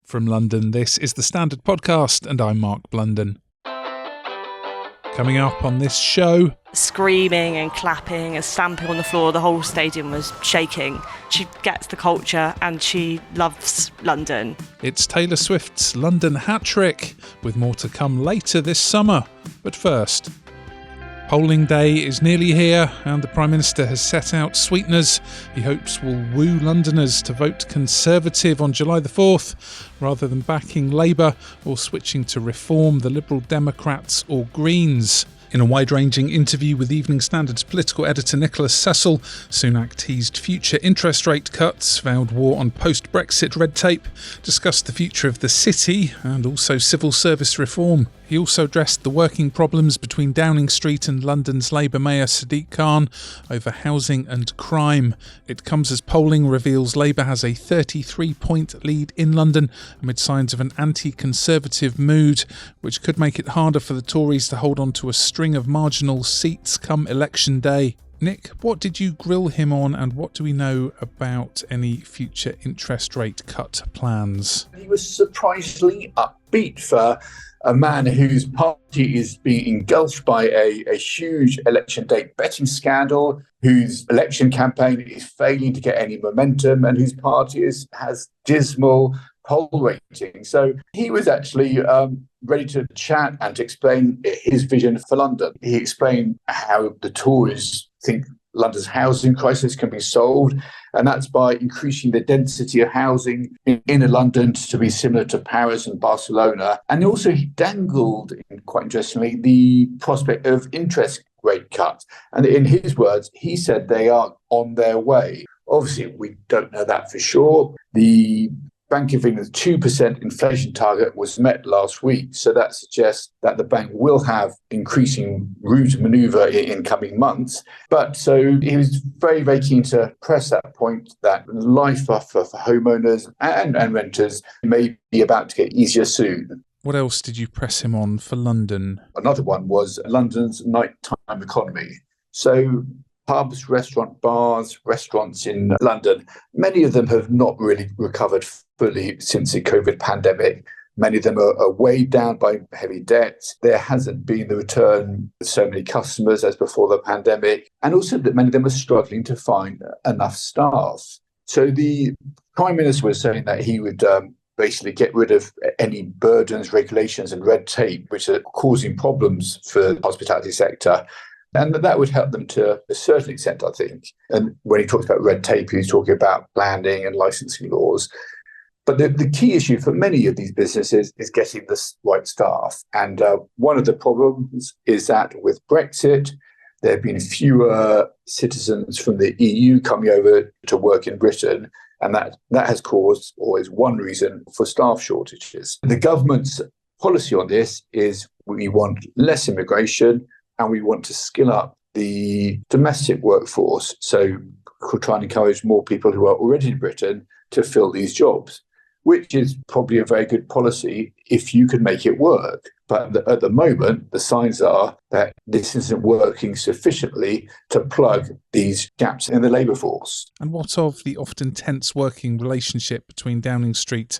From London, this is the Standard Podcast, and I'm Mark Blunden. Coming up on this show... Screaming and clapping and stamping on the floor, the whole stadium was shaking. She gets the culture and she loves London. It's Taylor Swift's London hat-trick, with more to come later this summer. But first... Polling day is nearly here, and the Prime Minister has set out sweeteners he hopes will woo Londoners to vote Conservative on July the 4th, rather than backing Labour or switching to Reform, the Liberal Democrats or Greens. In a wide-ranging interview with Evening Standard's political editor Nicholas Cecil, Sunak teased future interest rate cuts, vowed war on post-Brexit red tape, discussed the future of the city and also civil service reform. He also addressed the working problems between Downing Street and London's Labour Mayor Sadiq Khan over housing and crime. It comes as polling reveals Labour has a 33-point lead in London amid signs of an anti-Conservative mood, which could make it harder for the Tories to hold on to a string of marginal seats come election day. Nick, what did you grill him on, and what do we know about any future interest rate cut plans? He was surprisingly upbeat for a man whose party is being engulfed by a huge election day betting scandal, whose election campaign is failing to get any momentum, and whose party has dismal poll rating. So he was actually ready to chat and to explain his vision for London. He explained how the Tories think London's housing crisis can be solved, and that's by increasing the density of housing in inner London to be similar to Paris and Barcelona. And also he dangled, quite interestingly, the prospect of interest rate cuts. And in his words, he said they are on their way. Obviously, we don't know that for sure. The Bank of England's 2% inflation target was met last week, so that suggests that the bank will have increasing room to manoeuvre in coming months. But so he was very, very keen to press that point that life for homeowners and renters may be about to get easier soon. What else did you press him on for London? Another one was London's nighttime economy. So pubs, restaurants in London, many of them have not really recovered fully since the COVID pandemic. Many of them are weighed down by heavy debt. There hasn't been the return of so many customers as before the pandemic. And also that many of them are struggling to find enough staff. So the Prime Minister was saying that he would basically get rid of any burdens, regulations and red tape, which are causing problems for the hospitality sector. And that would help them to a certain extent, I think. And when he talks about red tape, he's talking about planning and licensing laws. But the key issue for many of these businesses is getting the right staff. And one of the problems is that with Brexit, there have been fewer citizens from the EU coming over to work in Britain. And that has caused, or is one reason, for staff shortages. The government's policy on this is we want less immigration, and we want to skill up the domestic workforce. So we'll try and encourage more people who are already in Britain to fill these jobs, which is probably a very good policy if you can make it work. But at the moment, the signs are that this isn't working sufficiently to plug these gaps in the labour force. And what of the often tense working relationship between Downing Street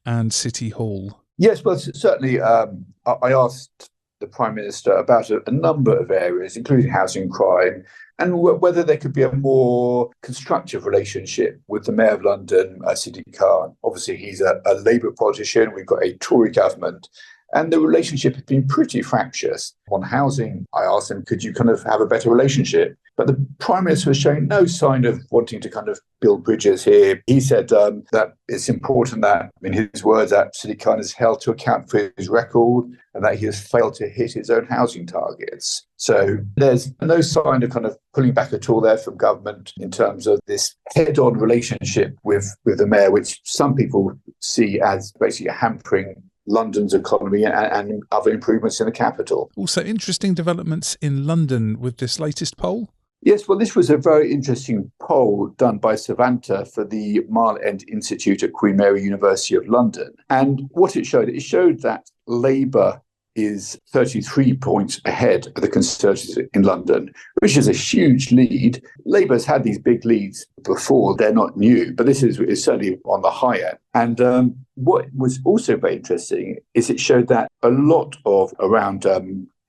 and City Hall? Yes, well, certainly I asked the Prime Minister about a number of areas, including housing and crime, and whether there could be a more constructive relationship with the Mayor of London, Sadiq Khan. Obviously, he's a Labour politician. We've got a Tory government. And the relationship has been pretty fractious. On housing, I asked him, could you kind of have a better relationship? But the Prime Minister was showing no sign of wanting to kind of build bridges here. He said that it's important that, in his words, that Sadiq Khan is held to account for his record and that he has failed to hit his own housing targets. So there's no sign of kind of pulling back at all there from government in terms of this head-on relationship with the mayor, which some people see as basically hampering London's economy and other improvements in the capital. Also, interesting developments in London with this latest poll. Yes, well, this was a very interesting poll done by Savanta for the Mile End Institute at Queen Mary University of London. And what it showed that Labour is 33 points ahead of the Conservatives in London, which is a huge lead. Labour's had these big leads before, they're not new, but this is certainly on the high end. And what was also very interesting is it showed that a lot of, around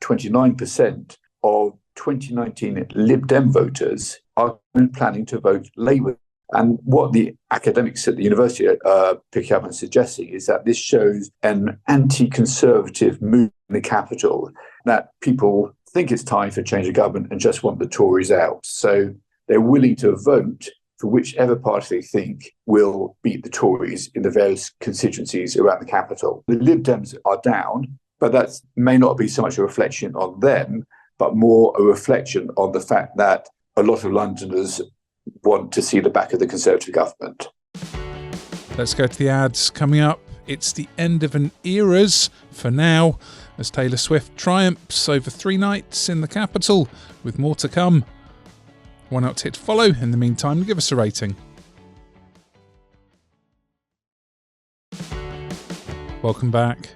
29% of 2019 Lib Dem voters are planning to vote Labour. And what the academics at the university are picking up and suggesting is that this shows an anti-conservative move in the capital, that people think it's time for change of government and just want the Tories out. So they're willing to vote for whichever party they think will beat the Tories in the various constituencies around the capital. The Lib Dems are down, but that may not be so much a reflection on them, but more a reflection on the fact that a lot of Londoners want to see the back of the Conservative government. Let's go to the ads. Coming up, it's the end of an era's for now, as Taylor Swift triumphs over 3 nights in the capital, with more to come. Why not hit follow in the meantime and give us a rating? Welcome back.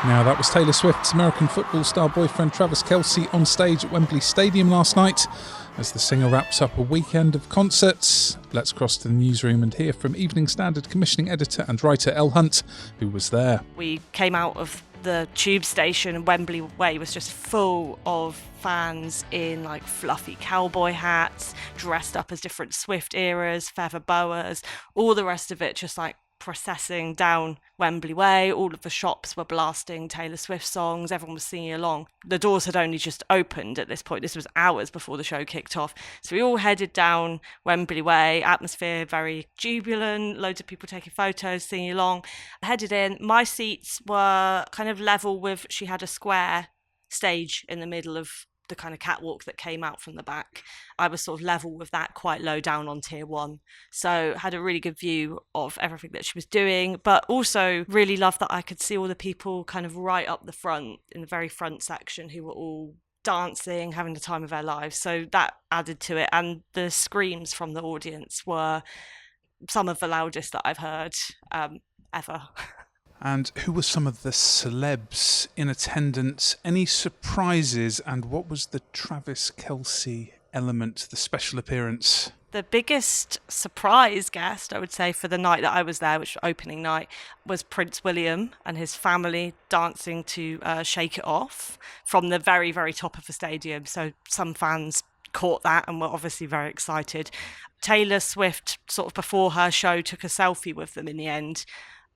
Now, that was Taylor Swift's American football star boyfriend Travis Kelce on stage at Wembley Stadium last night as the singer wraps up a weekend of concerts. Let's cross to the newsroom and hear from Evening Standard commissioning editor and writer Elle Hunt, who was there. We came out of the tube station and Wembley Way was just full of fans in like fluffy cowboy hats, dressed up as different Swift eras, feather boas, all the rest of it just like processing down Wembley Way. All of the shops were blasting Taylor Swift songs, everyone was singing along. The doors had only just opened at this point, this was hours before the show kicked off, so we all headed down Wembley Way, atmosphere very jubilant, loads of people taking photos, singing along. Headed in, my seats were kind of level with, she had a square stage in the middle of the kind of catwalk that came out from the back. I was sort of level with that, quite low down on tier 1. So had a really good view of everything that she was doing, but also really loved that I could see all the people kind of right up the front, in the very front section, who were all dancing, having the time of their lives. So that added to it. And the screams from the audience were some of the loudest that I've heard ever. And who were some of the celebs in attendance? Any surprises? And what was the Travis Kelce element, the special appearance? The biggest surprise guest, I would say, for the night that I was there, which was opening night, was Prince William and his family dancing to Shake It Off from the very, very top of the stadium. So some fans caught that and were obviously very excited. Taylor Swift, sort of before her show, took a selfie with them in the end,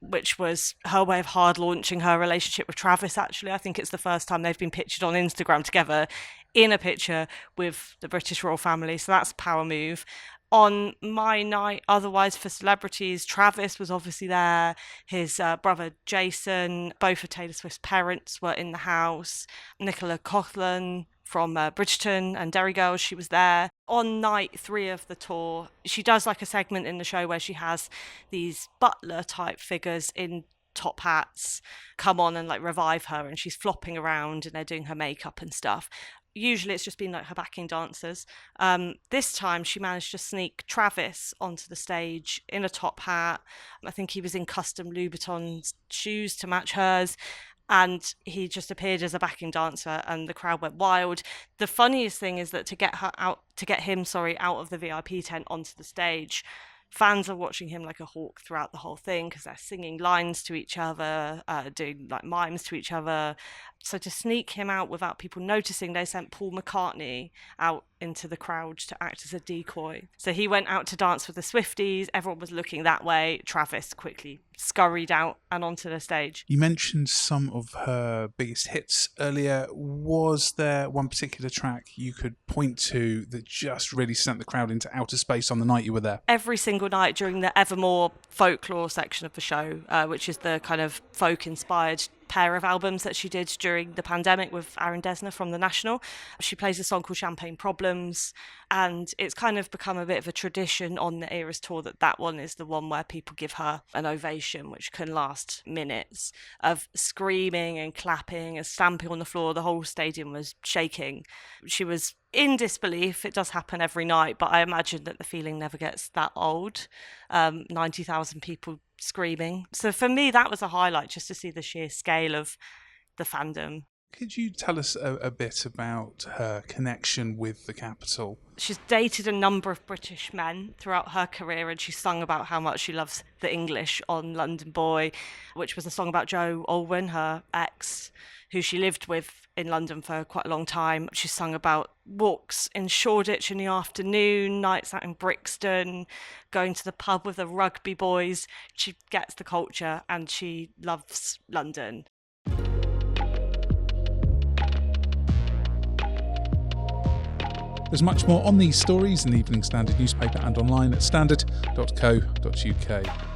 which was her way of hard launching her relationship with Travis, actually. I think it's the first time they've been pictured on Instagram together in a picture with the British royal family. So that's a power move. On my night, otherwise for celebrities, Travis was obviously there. His brother Jason, both of Taylor Swift's parents were in the house. Nicola Coughlan from Bridgerton and Derry Girls, she was there. On night 3 of the tour, she does like a segment in the show where she has these butler type figures in top hats come on and like revive her, and she's flopping around and they're doing her makeup and stuff. Usually it's just been like her backing dancers. This time she managed to sneak Travis onto the stage in a top hat. I think he was in custom Louboutin shoes to match hers. And he just appeared as a backing dancer and the crowd went wild. The funniest thing is that to get him out of the VIP tent onto the stage, fans are watching him like a hawk throughout the whole thing because they're singing lines to each other, doing like mimes to each other. So to sneak him out without people noticing, they sent Paul McCartney out into the crowd to act as a decoy. So he went out to dance with the Swifties. Everyone was looking that way. Travis quickly scurried out and onto the stage. You mentioned some of her biggest hits earlier. Was there one particular track you could point to that just really sent the crowd into outer space on the night you were there? Every single night during the Evermore folklore section of the show, which is the kind of folk-inspired pair of albums that she did during the pandemic with Aaron Dessner from The National. She plays a song called Champagne Problems, and it's kind of become a bit of a tradition on the Eras tour that one is the one where people give her an ovation, which can last minutes of screaming and clapping and stamping on the floor. The whole stadium was shaking. She was in disbelief. It does happen every night, but I imagine that the feeling never gets that old. 90,000 people screaming. So for me, that was a highlight, just to see the sheer scale of the fandom. Could you tell us a bit about her connection with the capital? She's dated a number of British men throughout her career, and she sung about how much she loves the English on London Boy, which was a song about Joe Alwyn, her ex, who she lived with in London for quite a long time. She sung about walks in Shoreditch in the afternoon, nights out in Brixton, going to the pub with the rugby boys. She gets the culture and she loves London. There's much more on these stories in the Evening Standard newspaper and online at standard.co.uk.